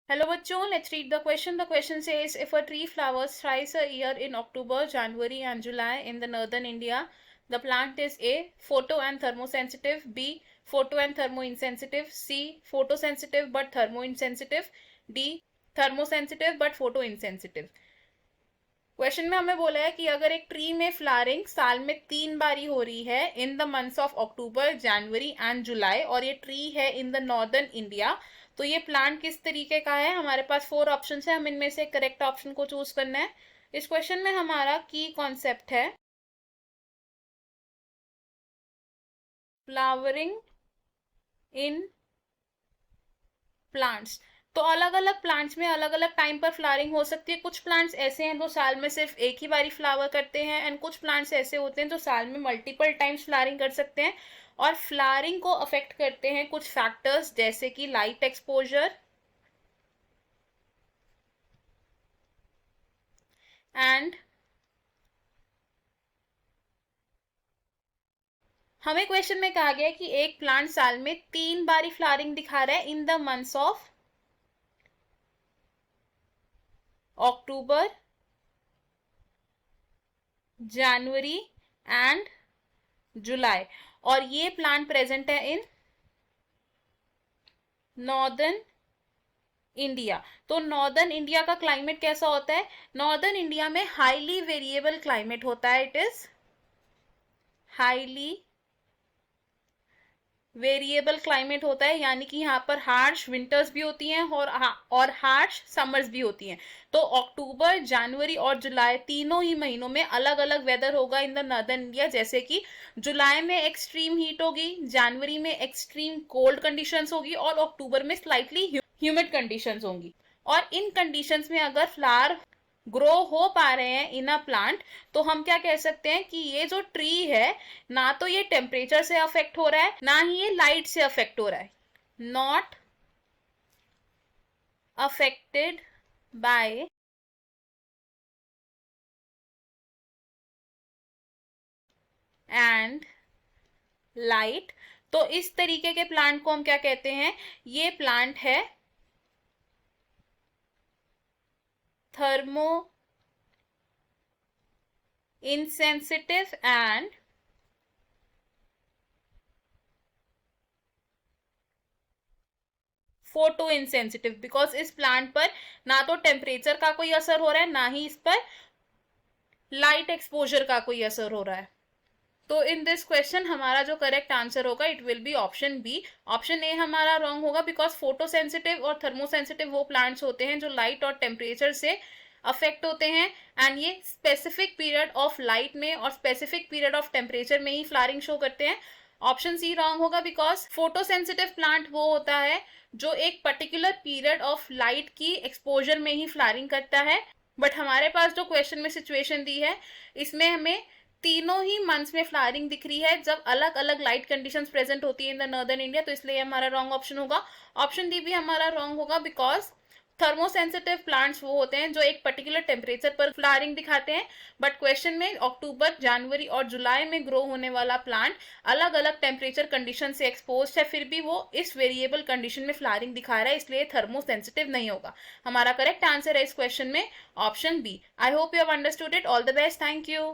Hello bachcho, let's read the question. The question says, if a tree flowers thrice a year in October, January and July in the northern India, the plant is A. Photo and thermosensitive, B. Photo and thermoinsensitive, C. Photosensitive but thermoinsensitive, D. Thermosensitive but photoinsensitive. Question में हमें बोला है कि अगर एक tree में flowering साल में 3 बारी हो रही है in the months of October, January and July, और ये ट्री है इन द नॉर्दर्न इंडिया, तो ये प्लांट किस तरीके का है। हमारे पास 4 ऑप्शन है, हम इनमें से करेक्ट ऑप्शन को चूज करना है। इस क्वेश्चन में हमारा की कॉन्सेप्ट है फ्लावरिंग इन प्लांट्स। तो अलग अलग प्लांट्स में अलग अलग टाइम पर फ्लावरिंग हो सकती है। कुछ प्लांट्स ऐसे हैं जो साल में सिर्फ एक ही बारी फ्लावर करते हैं, एंड कुछ प्लांट्स ऐसे होते हैं जो साल में मल्टीपल टाइम्स फ्लावरिंग कर सकते हैं। और फ्लावरिंग को अफेक्ट करते हैं कुछ फैक्टर्स, जैसे कि लाइट एक्सपोजर एंड हमें क्वेश्चन में कहा गया है कि एक प्लांट साल में 3 बारी फ्लावरिंग दिखा रहा है in the months of October, January and July, और ये प्लांट प्रेजेंट है इन नॉर्दर्न इंडिया। तो नॉर्दर्न इंडिया का क्लाइमेट कैसा होता है? नॉर्दर्न इंडिया में हाईली वेरिएबल क्लाइमेट होता है। It is highly variable climate होता है, यानी कि यहाँ पर हार्श विंटर्स भी होती हैं और हार्श समर्स भी होती हैं। तो अक्टूबर, जनवरी और जुलाई तीनों ही महीनों में अलग अलग वेदर होगा इन द नॉर्दर्न इंडिया। जैसे कि जुलाई में एक्सट्रीम हीट होगी, जनवरी में एक्सट्रीम कोल्ड कंडीशंस होगी, और अक्टूबर में स्लाइटली ह्यूमिड कंडीशंस होंगी। और इन कंडीशंस में अगर फ्लावर ग्रो हो पा रहे हैं इन अ प्लांट, तो हम क्या कह सकते हैं कि ये जो ट्री है, ना तो ये टेम्परेचर से अफेक्ट हो रहा है, ना ही ये लाइट से अफेक्ट हो रहा है। Not affected by and light. तो इस तरीके के प्लांट को हम क्या कहते हैं? ये प्लांट है thermo insensitive and photo insensitive, because इस प्लांट पर ना तो टेम्परेचर का कोई असर हो रहा है, ना ही इस पर लाइट एक्सपोजर का कोई असर हो रहा है। तो इन दिस क्वेश्चन हमारा जो करेक्ट आंसर होगा it will be option B. Option A हमारा रॉन्ग होगा, बिकॉज फोटो सेंसिटिव और थर्मोसेंसिटिव वो प्लांट्स होते हैं जो लाइट और टेम्परेचर से अफेक्ट होते हैं, एंड ये स्पेसिफिक पीरियड ऑफ लाइट में और स्पेसिफिक पीरियड ऑफ टेम्परेचर में ही फ्लावरिंग शो करते हैं। ऑप्शन सी रॉन्ग होगा, बिकॉज फोटोसेंसिटिव प्लांट वो होता है जो एक पर्टिकुलर पीरियड ऑफ लाइट की एक्सपोजर में ही फ्लावरिंग करता है। बट हमारे पास जो क्वेश्चन में सिचुएशन दी है, इसमें हमें तीनों ही मंथ्स में फ्लावरिंग दिख रही है जब अलग अलग लाइट कंडीशंस प्रेजेंट होती है इन द नॉर्दर्न इंडिया, तो इसलिए हमारा रॉन्ग ऑप्शन होगा। ऑप्शन डी भी हमारा रॉन्ग होगा, बिकॉज थर्मोसेंसिटिव प्लांट्स वो होते हैं जो एक पर्टिकुलर टेम्परेचर पर फ्लावरिंग दिखाते हैं। बट क्वेश्चन में अक्टूबर, जनवरी और जुलाई में ग्रो होने वाला प्लांट अलग अलग टेम्परेचर कंडीशन से एक्सपोज है, फिर भी वो इस वेरिएबल कंडीशन में फ्लावरिंग दिखा रहा है, इसलिए थर्मोसेंसिटिव नहीं होगा। हमारा करेक्ट आंसर है इस क्वेश्चन में option B. I hope you have understood it. All the best, thank you.